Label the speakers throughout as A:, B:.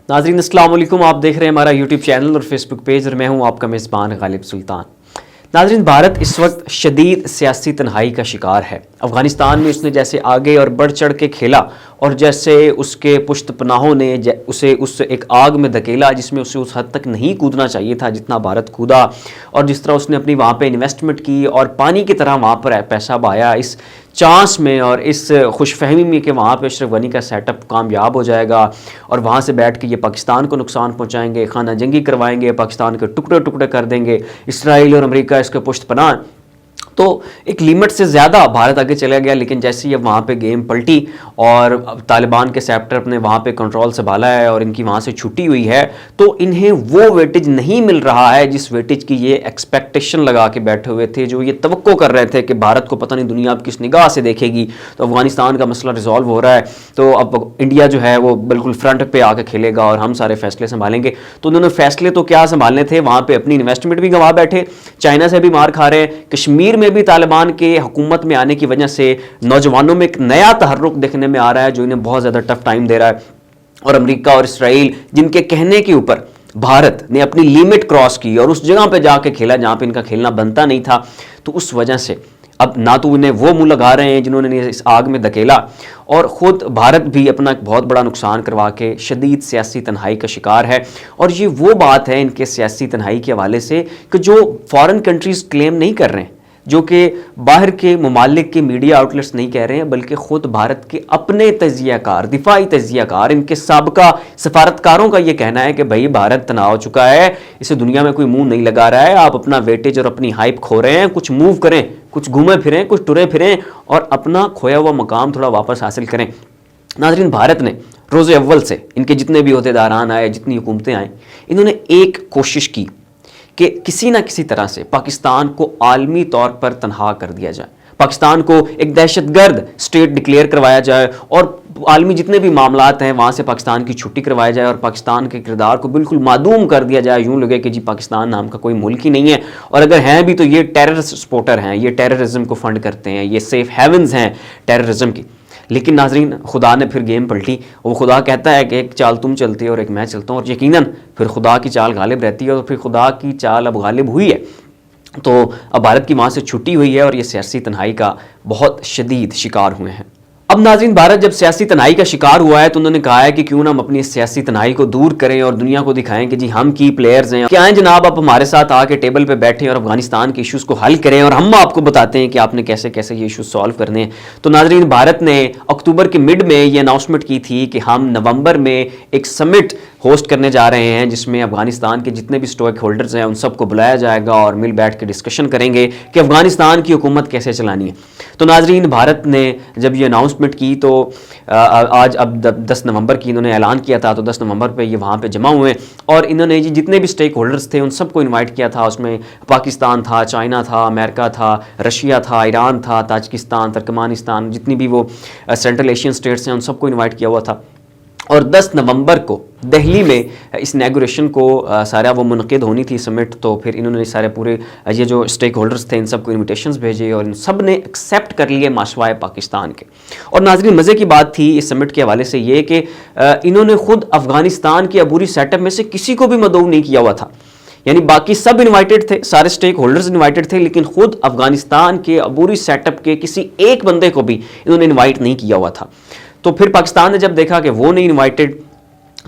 A: ناظرین السلام علیکم، آپ دیکھ رہے ہیں ہمارا یوٹیوب چینل اور فیس بک پیج، اور میں ہوں آپ کا میزبان غالب سلطان۔ ناظرین، بھارت اس وقت شدید سیاسی تنہائی کا شکار ہے۔ افغانستان میں اس نے جیسے آگے اور بڑھ چڑھ کے کھیلا اور جیسے اس کے پشت پناہوں نے اسے اس ایک آگ میں دھکیلا جس میں اسے اس حد تک نہیں کودنا چاہیے تھا جتنا بھارت کودا، اور جس طرح اس نے اپنی وہاں پہ انویسٹمنٹ کی اور پانی کی طرح وہاں پر پیسہ بہایا اس چانس میں اور اس خوش فہمی میں کہ وہاں پہ اشرف غنی کا سیٹ اپ کامیاب ہو جائے گا اور وہاں سے بیٹھ کے یہ پاکستان کو نقصان پہنچائیں گے، خانہ جنگی کروائیں گے، پاکستان کے ٹکڑے ٹکڑے کر دیں گے، اسرائیل اور امریکہ اس کے پشت پناہ۔ تو ایک لیمٹ سے زیادہ بھارت آگے چلا گیا، لیکن جیسے یہ وہاں پہ گیم پلٹی اور طالبان کے سیپٹر اپنے وہاں پہ کنٹرول سنبھالا ہے اور ان کی وہاں سے چھٹی ہوئی ہے، تو انہیں وہ ویٹیج نہیں مل رہا ہے جس ویٹیج کی یہ ایکسپیکٹیشن لگا کے بیٹھے ہوئے تھے، جو یہ توقع کر رہے تھے کہ بھارت کو پتہ نہیں دنیا اب کس نگاہ سے دیکھے گی۔ تو افغانستان کا مسئلہ ریزالو ہو رہا ہے، تو اب انڈیا جو ہے وہ بالکل فرنٹ پہ آ کے کھیلے گا اور ہم سارے فیصلے سنبھالیں گے۔ تو انہوں نے فیصلے تو کیا سنبھالنے تھے، وہاں پہ اپنی انویسٹمنٹ بھی گنوا بیٹھے، چائنا سے بھی مار کھا رہے ہیں، کشمیر میں بھی طالبان کے حکومت میں آنے کی وجہ سے نوجوانوں میں ایک نیا تحرک دیکھنے میں آ رہا ہے جو انہیں بہت زیادہ ٹف ٹائم دے رہا ہے، اور امریکہ اور اسرائیل جن کے کہنے کے اوپر بھارت نے اپنی لیمٹ کراس کی اور اس جگہ پہ جا کے کھیلا جہاں پہ ان کا کھیلنا بنتا نہیں تھا، تو اس وجہ سے اب نہ تو انہیں وہ منہ لگا رہے ہیں جنہوں نے اس آگ میں دھکیلا، اور خود بھارت بھی اپنا ایک بہت بڑا نقصان کروا کے شدید سیاسی تنہائی کا شکار ہے۔ اور یہ وہ بات ہے ان کے سیاسی تنہائی کے حوالے سے کہ جو فارن کنٹریز کلیم نہیں کر رہے ہیں، جو کہ باہر کے ممالک کے میڈیا آؤٹلیٹس نہیں کہہ رہے ہیں، بلکہ خود بھارت کے اپنے تجزیہ کار، دفاعی تجزیہ کار، ان کے سابقہ سفارتکاروں کا یہ کہنا ہے کہ بھائی بھارت تنہا ہو چکا ہے، اسے دنیا میں کوئی منہ نہیں لگا رہا ہے، آپ اپنا ویٹیج اور اپنی ہائپ کھو رہے ہیں، کچھ موو کریں، کچھ گھومے پھریں، کچھ ٹرے پھریں اور اپنا کھویا ہوا مقام تھوڑا واپس حاصل کریں۔ ناظرین، بھارت نے روز اول سے ان کے جتنے بھی عہدیداران آئے، جتنی حکومتیں آئیں، انہوں نے ایک کوشش کی کہ کسی نہ کسی طرح سے پاکستان کو عالمی طور پر تنہا کر دیا جائے، پاکستان کو ایک دہشت گرد اسٹیٹ ڈکلیئر کروایا جائے اور عالمی جتنے بھی معاملات ہیں وہاں سے پاکستان کی چھٹی کروایا جائے اور پاکستان کے کردار کو بالکل معدوم کر دیا جائے، یوں لگے کہ جی پاکستان نام کا کوئی ملک ہی نہیں ہے، اور اگر ہیں بھی تو یہ ٹیررسٹ سپورٹر ہیں، یہ ٹیررزم کو فنڈ کرتے ہیں، یہ سیف ہیونز ہیں ٹیررزم کی۔ لیکن ناظرین، خدا نے پھر گیم پلٹی، وہ خدا کہتا ہے کہ ایک چال تم چلتی ہے اور ایک میں چلتا ہوں، اور یقیناً پھر خدا کی چال غالب رہتی ہے، اور پھر خدا کی چال اب غالب ہوئی ہے، تو اب بھارت کی وہاں سے چھٹی ہوئی ہے اور یہ سیاسی تنہائی کا بہت شدید شکار ہوئے ہیں۔ اب ناظرین، بھارت جب سیاسی تنہائی کا شکار ہوا ہے تو انہوں نے کہا ہے کہ کیوں نہ ہم اپنی سیاسی تنہائی کو دور کریں اور دنیا کو دکھائیں کہ جی ہم کی پلیئرز ہیں، کیا ہیں جناب، آپ ہمارے ساتھ آ کے ٹیبل پہ بیٹھیں اور افغانستان کے ایشوز کو حل کریں اور ہم آپ کو بتاتے ہیں کہ آپ نے کیسے کیسے یہ ایشوز سالو کرنے ہیں۔ تو ناظرین، بھارت نے اکتوبر کے مڈ میں یہ اناؤنسمنٹ کی تھی کہ ہم نومبر میں ایک سمٹ ہوسٹ کرنے جا رہے ہیں جس میں افغانستان کے جتنے بھی اسٹیک ہولڈرز ہیں ان سب کو بلایا جائے گا اور مل بیٹھ کے ڈسکشن کریں گے کہ افغانستان کی حکومت کیسے چلانی ہے۔ تو ناظرین، بھارت نے جب یہ اناؤنسمنٹ کی تو آج اب 10 نومبر کی انہوں نے اعلان کیا تھا، تو 10 نومبر پہ یہ وہاں پہ جمع ہوئے اور انہوں نے جتنے بھی اسٹیک ہولڈرز تھے ان سب کو انوائٹ کیا تھا۔ اس میں پاکستان تھا، چائنا تھا، امریکہ تھا، رشیا تھا، ایران تھا، تاجکستان، ترکمانستان، جتنی بھی وہ سینٹرل ایشین اسٹیٹس ہیں ان سب کو انوائٹ کیا ہوا تھا۔ اور 10 نومبر کو دہلی میں اس انیگوریشن کو سارا وہ منعقد ہونی تھی سمٹ، تو پھر انہوں نے سارے پورے یہ جو اسٹیک ہولڈرز تھے ان سب کو انویٹیشنز بھیجے اور ان سب نے ایکسیپٹ کر لیے ماشوائے پاکستان کے۔ اور ناظرین، مزے کی بات تھی اس سمٹ کے حوالے سے یہ کہ انہوں نے خود افغانستان کے عبوری سیٹ اپ میں سے کسی کو بھی مدعو نہیں کیا ہوا تھا، یعنی باقی سب انوائٹڈ تھے، سارے اسٹیک ہولڈرز انوائٹڈ تھے، لیکن خود افغانستان کے عبوری سیٹ اپ کے کسی ایک بندے کو بھی انہوں نے انوائٹ نہیں کیا ہوا تھا۔ تو پھر پاکستان نے جب دیکھا کہ وہ نہیں انوائٹڈ،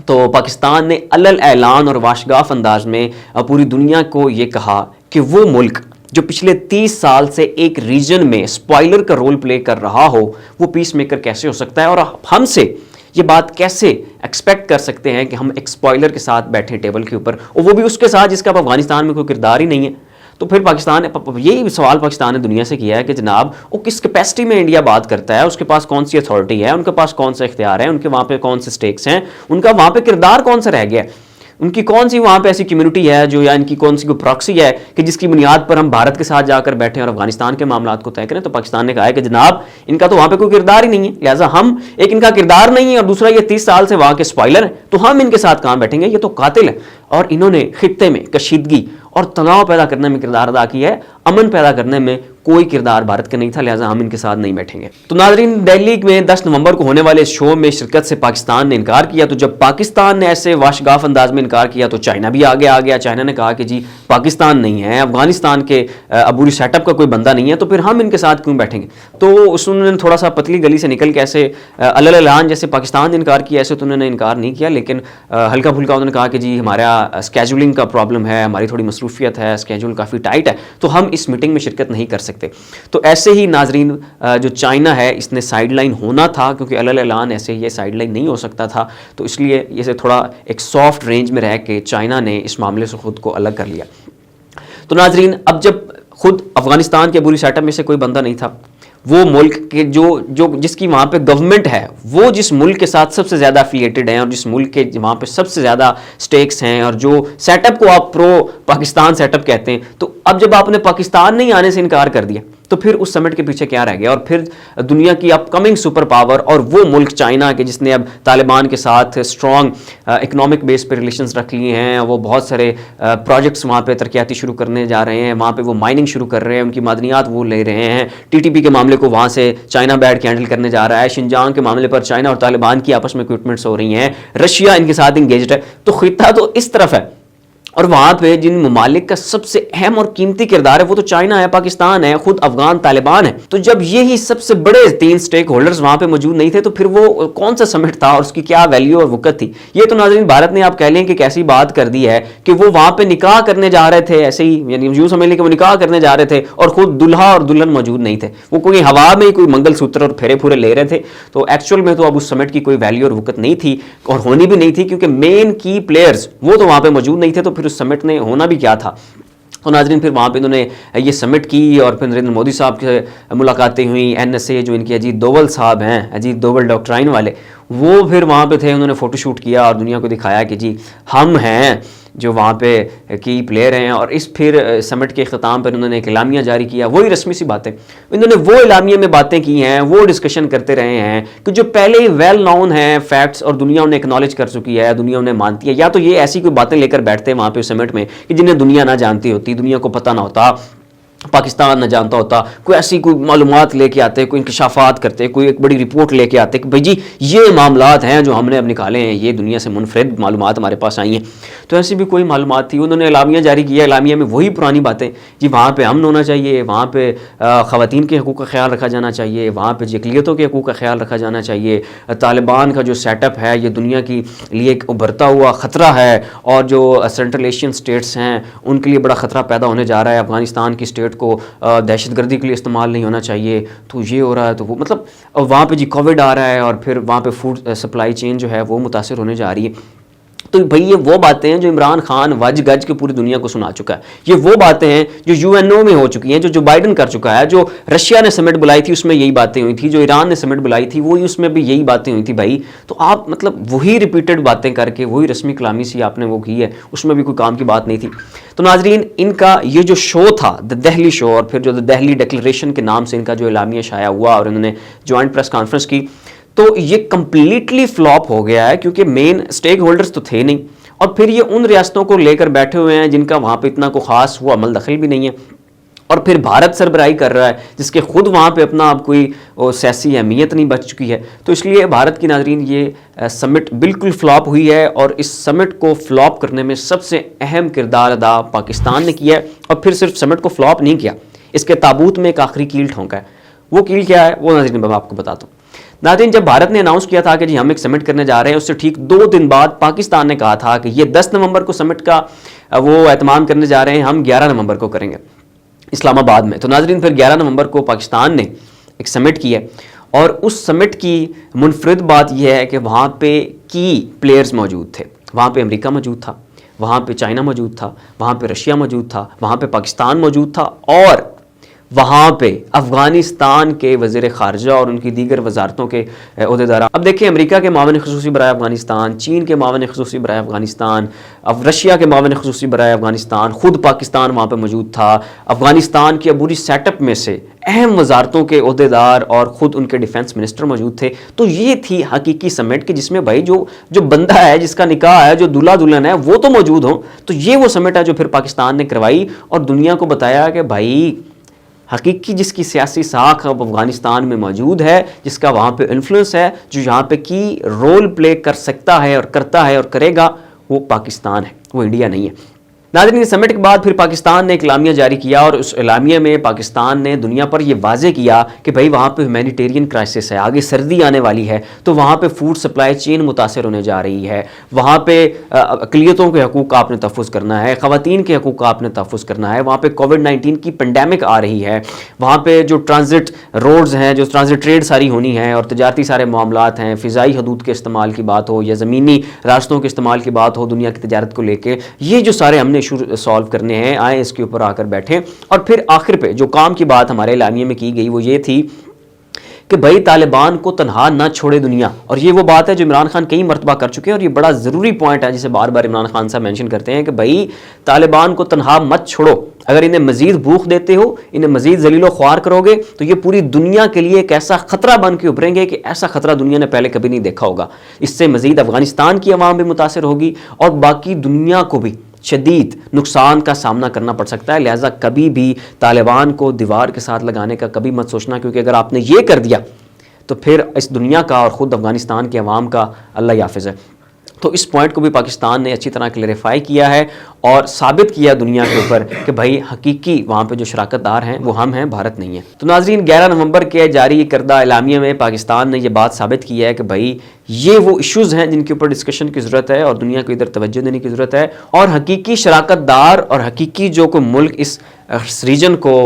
A: تو پاکستان نے علل اعلان اور واشگاف انداز میں پوری دنیا کو یہ کہا کہ وہ ملک جو پچھلے 30 سال سے ایک ریجن میں اسپوائلر کا رول پلے کر رہا ہو وہ پیس میکر کیسے ہو سکتا ہے، اور ہم سے یہ بات کیسے ایکسپیکٹ کر سکتے ہیں کہ ہم ایک اسپوائلر کے ساتھ بیٹھیں ٹیبل کے اوپر، اور وہ بھی اس کے ساتھ جس کا افغانستان میں کوئی کردار ہی نہیں ہے۔ تو پھر پاکستان یہی سوال پاکستان نے دنیا سے کیا ہے کہ جناب وہ کس کیپیسٹی میں انڈیا بات کرتا ہے، اس کے پاس کون سی اتھارٹی ہے، ان کے پاس کون سے اختیار ہیں، ان کے وہاں پہ کون سے سٹیکس ہیں، ان کا وہاں پہ کردار کون سا رہ گیا ہے، ان کی کون سی وہاں پہ ایسی کمیونٹی ہے جو، یا ان کی کون سی کوئی پراکسی ہے کہ جس کی بنیاد پر ہم بھارت کے ساتھ جا کر بیٹھیں اور افغانستان کے معاملات کو طے کریں۔ تو پاکستان نے کہا ہے کہ جناب ان کا تو وہاں پہ کوئی کردار ہی نہیں ہے، لہٰذا ہم ایک ان کا کردار نہیں ہے اور دوسرا یہ 30 سال سے وہاں کے اسپوائلر ہیں، تو ہم ان کے ساتھ کہاں بیٹھیں گے، یہ تو قاتل ہے۔ اور انہوں نے خطے میں کشیدگی اور تناؤ پیدا کرنے میں کردار ادا کیا ہے، امن پیدا کرنے میں کوئی کردار بھارت کا نہیں تھا، لہٰذا ہم ان کے ساتھ نہیں بیٹھیں گے۔ تو ناظرین، دہلی میں 10 نومبر کو ہونے والے اس شو میں شرکت سے پاکستان نے انکار کیا، تو جب پاکستان نے ایسے واشگاف انداز میں انکار کیا تو چائنا بھی آگے آ گیا۔ چائنا نے کہا کہ جی پاکستان نہیں ہے، افغانستان کے عبوری سیٹ اپ کا کوئی بندہ نہیں ہے، تو پھر ہم ان کے ساتھ کیوں بیٹھیں گے؟ تو اس نے تھوڑا سا پتلی گلی سے نکل کے ایسے علل اعلان جیسے پاکستان نے انکار کیا ایسے تو انہوں نے انکار نہیں کیا، لیکن ہلکا پھلکا انہوں نے کہا کہ جی ہمارا اسکیجولنگ کا پرابلم ہے، ہماری تھوڑی مصروفیت ہے، اسکیجول کافی ٹائٹ ہے، تو ہم اس میٹنگ میں شرکت نہیں کر سکتے۔ تو ایسے ہی ناظرین جو چائنا ہے اس نے سائیڈ لائن ہونا تھا، کیونکہ علل اعلان ایسے یہ سائیڈ لائن نہیں ہو سکتا تھا، تو اس لیے اسے تھوڑا ایک سافٹ رینج میں رہ کے چائنا نے اس معاملے سے خود کو الگ کر لیا۔ تو ناظرین، اب جب خود افغانستان کے عبوری سیٹ اپ میں سے کوئی بندہ نہیں تھا، وہ ملک کے جو جس کی وہاں پہ گورنمنٹ ہے، وہ جس ملک کے ساتھ سب سے زیادہ افیلیٹڈ ہیں اور جس ملک کے وہاں پہ سب سے زیادہ سٹیکس ہیں اور جو سیٹ اپ کو آپ پرو پاکستان سیٹ اپ کہتے ہیں، تو اب جب آپ نے پاکستان نہیں آنے سے انکار کر دیا تو پھر اس سمٹ کے پیچھے کیا رہ گیا؟ اور پھر دنیا کی اپ کمنگ سپر پاور اور وہ ملک چائنا کے جس نے اب طالبان کے ساتھ اسٹرانگ اکنامک بیس پہ ریلیشنز رکھ لیے ہیں، وہ بہت سارے پروجیکٹس وہاں پہ ترقیاتی شروع کرنے جا رہے ہیں، وہاں پہ وہ مائننگ شروع کر رہے ہیں، ان کی معدنیات وہ لے رہے ہیں، ٹی ٹی پی کے معاملے کو وہاں سے چائنا بیٹھ کے ہینڈل کرنے جا رہا ہے، شنجانگ کے معاملے پر چائنا اور طالبان کی آپس میں اکوپمنٹس ہو رہی ہیں، رشیا ان کے ساتھ انگیجڈ ہے، تو خطہ تو اس طرف ہے، اور وہاں پہ جن ممالک کا سب سے اہم اور قیمتی کردار ہے وہ تو چائنا ہے، پاکستان ہے، خود افغان طالبان ہے۔ تو جب یہی سب سے بڑے 3 سٹیک ہولڈرز وہاں پہ موجود نہیں تھے تو پھر وہ کون سا سمٹ تھا اور اس کی کیا ویلیو اور وقت تھی؟ یہ تو ناظرین بھارت نے آپ کہہ لیں کہ کیسی بات کر دی ہے کہ وہ وہاں پہ نکاح کرنے جا رہے تھے، ایسے ہی یعنی یوں سمجھ لیں کہ وہ نکاح کرنے جا رہے تھے اور خود دلہا اور دلہن موجود نہیں تھے، وہ کوئی ہوا میں ہی کوئی منگل سوتر اور پھیرے پھورے لے رہے تھے۔ تو ایکچوئل میں تو اب اس سمٹ کی کوئی ویلیو اور وقت نہیں تھی اور ہونی بھی نہیں تھی، کیونکہ مین کی پلیئرز وہ تو وہاں پہ موجود نہیں تھے، تو پھر اس سمٹ نے ہونا بھی کیا تھا؟ تو ناظرین پھر وہاں پہ انہوں نے یہ سمٹ کی اور پھر نریندر مودی صاحب سے ملاقاتیں ہوئیں، این ایس اے جو ان کے اجیت دوول صاحب ہیں، اجیت دوول ڈاکٹرائن والے، وہ پھر وہاں پہ تھے، انہوں نے فوٹو شوٹ کیا اور دنیا کو دکھایا کہ جی ہم ہیں جو وہاں پہ کی پلیئر ہیں، اور اس پھر سمٹ کے اختتام پر انہوں نے ایک اعلامیہ جاری کیا، وہی رسمی سی باتیں انہوں نے وہ اعلامیہ میں باتیں کی ہیں، وہ ڈسکشن کرتے رہے ہیں کہ جو پہلے ہی ویل نون ہیں فیکٹس اور دنیا انہیں اکنالج کر چکی ہے، دنیا انہیں مانتی ہے، یا تو یہ ایسی کوئی باتیں لے کر بیٹھتے ہیں وہاں پہ سمٹ میں کہ جنہیں دنیا نہ جانتی ہوتی، دنیا کو پتہ نہ ہوتا، پاکستان نہ جانتا ہوتا، کوئی ایسی کوئی معلومات لے کے آتے، کوئی انکشافات کرتے، کوئی ایک بڑی رپورٹ لے کے آتے کہ بھائی جی یہ معاملات ہیں جو ہم نے اب نکالے ہیں، یہ دنیا سے منفرد معلومات ہمارے پاس آئی ہیں۔ تو ایسی بھی کوئی معلومات تھی، انہوں نے اعلامیہ جاری کیا، اعلامیہ میں وہی پرانی باتیں، جی وہاں پہ امن ہونا چاہیے، وہاں پہ خواتین کے حقوق کا خیال رکھا جانا چاہیے، وہاں پہ اقلیتوں کے حقوق کا خیال رکھا جانا چاہیے، طالبان کا جو سیٹ اپ ہے یہ دنیا کی لیے ایک ابھرتا ہوا خطرہ ہے، اور جو سینٹرل ایشین سٹیٹس ہیں ان کے لیے بڑا خطرہ پیدا ہونے جا رہا ہے، افغانستان کی سٹیٹ کو دہشت گردی کے لیے استعمال نہیں ہونا چاہیے، تو یہ ہو رہا ہے، تو وہ مطلب وہاں پہ جی کووڈ آ رہا ہے اور پھر وہاں پہ فوڈ سپلائی چین جو ہے وہ متاثر ہونے جا رہی ہے۔ تو بھئی یہ وہ باتیں ہیں جو عمران خان وج گج کے پوری دنیا کو سنا چکا ہے، یہ وہ باتیں ہیں جو یو این او میں ہو چکی ہیں، جو بائیڈن کر چکا ہے، جو رشیا نے سمٹ بلائی تھی اس میں یہی باتیں ہوئی تھی، جو ایران نے سمٹ بلائی تھی وہی اس میں بھی یہی باتیں ہوئی تھی بھائی۔ تو آپ مطلب وہی ریپیٹڈ باتیں کر کے وہی رسمی کلامی سی آپ نے وہ کی ہے، اس میں بھی کوئی کام کی بات نہیں تھی۔ تو ناظرین ان کا یہ جو شو تھا دا دہلی شو، اور پھر جو دا دہلی ڈکلریشن کے نام سے ان کا جو اعلامیہ شائع ہوا اور انہوں نے جوائنٹ پریس کانفرنس کی، تو یہ کمپلیٹلی فلاپ ہو گیا ہے، کیونکہ مین سٹیک ہولڈرز تو تھے نہیں، اور پھر یہ ان ریاستوں کو لے کر بیٹھے ہوئے ہیں جن کا وہاں پہ اتنا کوئی خاص وہ عمل دخل بھی نہیں ہے، اور پھر بھارت سربراہی کر رہا ہے جس کے خود وہاں پہ اپنا اب کوئی سیاسی اہمیت نہیں بچ چکی ہے۔ تو اس لیے بھارت کی ناظرین یہ سمٹ بالکل فلاپ ہوئی ہے، اور اس سمٹ کو فلاپ کرنے میں سب سے اہم کردار ادا پاکستان نے کیا ہے، اور پھر صرف سمٹ کو فلاپ نہیں کیا، اس کے تابوت میں ایک آخری کیل ٹھونکا ہے۔ وہ کیل کیا ہے وہ ناظرین میں آپ کو بتاتا ہوں۔ ناظرین جب بھارت نے اناؤنس کیا تھا کہ جی ہم ایک سمٹ کرنے جا رہے ہیں، اس سے ٹھیک 2 دن بعد پاکستان نے کہا تھا کہ یہ 10 نومبر کو سمٹ کا وہ اہتمام کرنے جا رہے ہیں، ہم 11 نومبر کو کریں گے اسلام آباد میں۔ تو ناظرین پھر 11 نومبر کو پاکستان نے ایک سمٹ کی ہے، اور اس سمٹ کی منفرد بات یہ ہے کہ وہاں پہ کی پلیئرز موجود تھے، وہاں پہ امریکہ موجود تھا، وہاں پہ چائنا موجود تھا، وہاں پہ رشیا موجود تھا، وہاں پہ پاکستان موجود تھا، اور وہاں پہ افغانستان کے وزیر خارجہ اور ان کی دیگر وزارتوں کے عہدیدار۔ اب دیکھیں امریکہ کے معاون خصوصی برائے افغانستان، چین کے معاون خصوصی برائے افغانستان، رشیا کے معاون خصوصی برائے افغانستان، خود پاکستان وہاں پہ موجود تھا، افغانستان کی عبوری سیٹ اپ میں سے اہم وزارتوں کے عہدیدار اور خود ان کے ڈیفنس منسٹر موجود تھے۔ تو یہ تھی حقیقی سمٹ کہ جس میں بھائی جو بندہ ہے، جس کا نکاح ہے، جو دلہا دلہن ہے، وہ تو موجود ہوں۔ تو یہ وہ سمٹ ہے جو پھر پاکستان نے کروائی اور دنیا کو بتایا کہ بھائی حقیقی جس کی سیاسی ساکھ اب افغانستان میں موجود ہے، جس کا وہاں پہ انفلوئنس ہے، جو یہاں پہ کی رول پلے کر سکتا ہے اور کرتا ہے اور کرے گا، وہ پاکستان ہے، وہ انڈیا نہیں ہے۔ ناظرین، سمٹ کے بعد پھر پاکستان نے ایک اعلامیہ جاری کیا، اور اس اعلامیہ میں پاکستان نے دنیا پر یہ واضح کیا کہ بھائی وہاں پہ ہیومینیٹیرین کرائسس ہے، آگے سردی آنے والی ہے، تو وہاں پہ فوڈ سپلائی چین متاثر ہونے جا رہی ہے، وہاں پہ اقلیتوں کے حقوق کا آپ نے تحفظ کرنا ہے، خواتین کے حقوق کا آپ نے تحفظ کرنا ہے، وہاں پہ کووڈ-19 کی پینڈیمک آ رہی ہے، وہاں پہ جو ٹرانزٹ روڈز ہیں، جو ٹرانزٹ ٹریڈ ساری ہونی ہے اور تجارتی سارے معاملات ہیں، فضائی حدود کے استعمال کی بات ہو یا زمینی راستوں کے استعمال کی بات ہو دنیا کی تجارت کو لے کے، یہ جو سارے ہم نے ایشو سالو کرنے ہیں، آئیں اس کے اوپر آ کر بیٹھیں۔ اور پھر آخر پہ جو کام کی بات ہمارے اعلامیے میں کی گئی وہ یہ تھی کہ بھائی طالبان کو تنہا نہ چھوڑے دنیا، اور یہ وہ بات ہے جو عمران خان کئی مرتبہ کر چکے ہیں، اور یہ بڑا ضروری پوائنٹ ہے جسے بار بار عمران خان صاحب مینشن کرتے ہیں کہ بھائی طالبان کو تنہا مت چھوڑو، اگر انہیں مزید بھوک دیتے ہو، انہیں مزید ذلیل و خوار کرو گے تو یہ پوری دنیا کے لیے ایک ایسا خطرہ بن کے ابھریں گے کہ ایسا خطرہ دنیا نے پہلے کبھی نہیں دیکھا ہوگا۔ اس سے مزید افغانستان کی عوام بھی متاثر ہوگی اور باقی دنیا کو بھی شدید نقصان کا سامنا کرنا پڑ سکتا ہے، لہٰذا کبھی بھی طالبان کو دیوار کے ساتھ لگانے کا کبھی مت سوچنا، کیونکہ اگر آپ نے یہ کر دیا تو پھر اس دنیا کا اور خود افغانستان کے عوام کا اللہ یافظ ہے۔ تو اس پوائنٹ کو بھی پاکستان نے اچھی طرح کلیریفائی کیا ہے اور ثابت کیا دنیا کے اوپر کہ بھائی حقیقی وہاں پہ جو شراکت دار ہیں وہ ہم ہیں، بھارت نہیں ہے۔ تو ناظرین، 11 نومبر کے جاری کردہ اعلامیہ میں پاکستان نے یہ بات ثابت کی ہے کہ بھائی یہ وہ ایشوز ہیں جن کے اوپر ڈسکشن کی ضرورت ہے اور دنیا کو ادھر توجہ دینے کی ضرورت ہے، اور حقیقی شراکت دار اور حقیقی جو کوئی ملک اس ریجن کو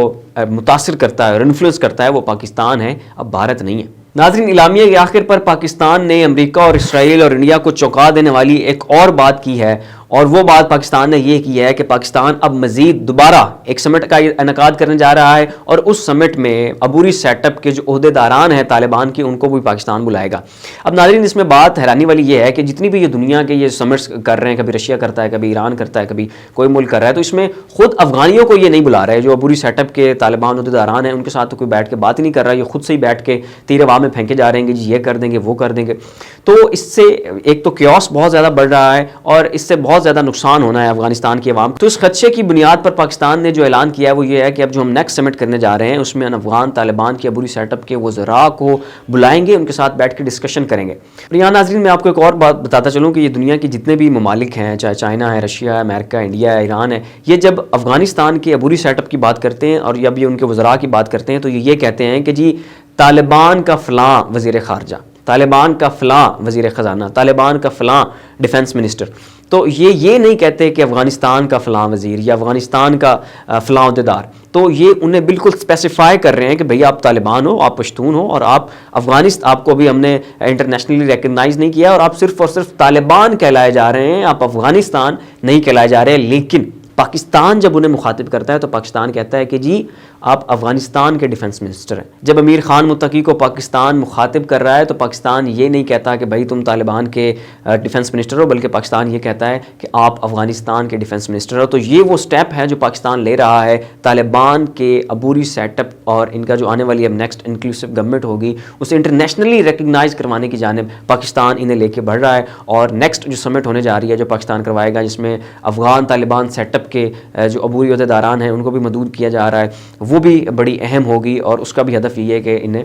A: متاثر کرتا ہے اور انفلوئنس کرتا ہے وہ پاکستان ہے، اب بھارت نہیں ہے۔ ناظرین، اعلامیہ کے آخر پر پاکستان نے امریکہ اور اسرائیل اور انڈیا کو چونکا دینے والی ایک اور بات کی ہے، اور وہ بات پاکستان نے یہ کی ہے کہ پاکستان اب مزید دوبارہ ایک سمٹ کا انعقاد کرنے جا رہا ہے، اور اس سمٹ میں عبوری سیٹ اپ کے جو عہدے داران ہیں طالبان کے، ان کو بھی پاکستان بلائے گا۔ اب ناظرین، اس میں بات حیرانی والی یہ ہے کہ جتنی بھی یہ دنیا کے یہ سمٹس کر رہے ہیں، کبھی رشیا کرتا ہے، کبھی ایران کرتا ہے، کبھی کوئی ملک کر رہا ہے، تو اس میں خود افغانیوں کو یہ نہیں بلا رہے، جو عبوری سیٹ اپ کے طالبان عہدے داران ہیں ان کے ساتھ تو کوئی بیٹھ کے بات ہی نہیں کر رہا، یہ خود سے ہی بیٹھ کے تیر ہوا میں پھینکے جا رہے ہیں کہ جی یہ کر دیں گے وہ کر دیں گے۔ تو اس سے ایک تو کیوس بہت زیادہ بڑھ رہا ہے اور اس سے بہت زیادہ نقصان ہونا ہے افغانستان کی عوام۔ تو اس خدشے کی بنیاد پر پاکستان نے جو اعلان کیا ہے وہ یہ ہے کہ اب جو ہم نیکسٹ سمٹ کرنے جا رہے ہیں اس میں افغان طالبان کے عبوری سیٹ اپ کے وزراء کو بلائیں گے، ان کے ساتھ بیٹھ کے ڈسکشن کریں گے۔ اور یہاں ناظرین میں آپ کو ایک اور بات بتاتا چلوں کہ یہ دنیا کی جتنے بھی ممالک ہیں، چاہے چائنا ہے، رشیا ہے، امریکہ، انڈیا ہے، ایران ہے، یہ جب افغانستان کے عبوری سیٹ اپ کی بات کرتے ہیں اور جب یہ ان کے وزراء کی بات کرتے ہیں تو یہ کہتے ہیں کہ جی طالبان کا فلاں وزیر خارجہ، طالبان کا فلاں وزیر خزانہ، طالبان کا فلاں ڈیفنس منسٹر، تو یہ نہیں کہتے کہ افغانستان کا فلاں وزیر یا افغانستان کا فلاں عہدیدار، تو یہ انہیں بالکل اسپیسیفائی کر رہے ہیں کہ بھئی آپ طالبان ہو، آپ پشتون ہو، اور آپ آپ کو بھی ہم نے انٹرنیشنلی ریکگنائز نہیں کیا، اور آپ صرف اور صرف طالبان کہلائے جا رہے ہیں، آپ افغانستان نہیں کہلائے جا رہے۔ لیکن پاکستان جب انہیں مخاطب کرتا ہے تو پاکستان کہتا ہے کہ جی آپ افغانستان کے ڈیفنس منسٹر ہیں۔ جب امیر خان متقی کو پاکستان مخاطب کر رہا ہے تو پاکستان یہ نہیں کہتا کہ بھائی تم طالبان کے ڈیفنس منسٹر ہو، بلکہ پاکستان یہ کہتا ہے کہ آپ افغانستان کے ڈیفنس منسٹر ہو۔ تو یہ وہ سٹیپ ہے جو پاکستان لے رہا ہے طالبان کے عبوری سیٹ اپ اور ان کا جو آنے والی اب نیکسٹ انکلوسیو گورنمنٹ ہوگی اسے انٹرنیشنلی ریکگنائز کروانے کی جانب پاکستان انہیں لے کے بڑھ رہا ہے۔ اور نیکسٹ جو سمٹ ہونے جا رہی ہے جو پاکستان کروائے گا، جس میں افغان طالبان سیٹ اپ کے جو عبوری عہدیداران ہیں ان کو بھی مدعو کیا جا رہا ہے، وہ بھی بڑی اہم ہوگی، اور اس کا بھی ہدف یہ ہے کہ انہیں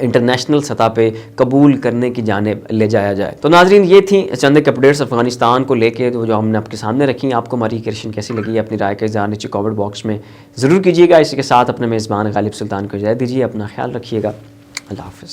A: انٹرنیشنل سطح پہ قبول کرنے کی جانب لے جایا جائے۔ تو ناظرین، یہ تھیں چند ایک اپڈیٹس افغانستان کو لے کے جو ہم نے آپ کے سامنے رکھی ہیں۔ آپ کو ہماری کرشن کیسی لگی ہے اپنی رائے کا اظہار نیچے کامنٹ باکس میں ضرور کیجیے گا۔ اسی کے ساتھ اپنے میزبان غالب سلطان کو اجازت دیجیے، اپنا خیال رکھیے گا، اللہ حافظ۔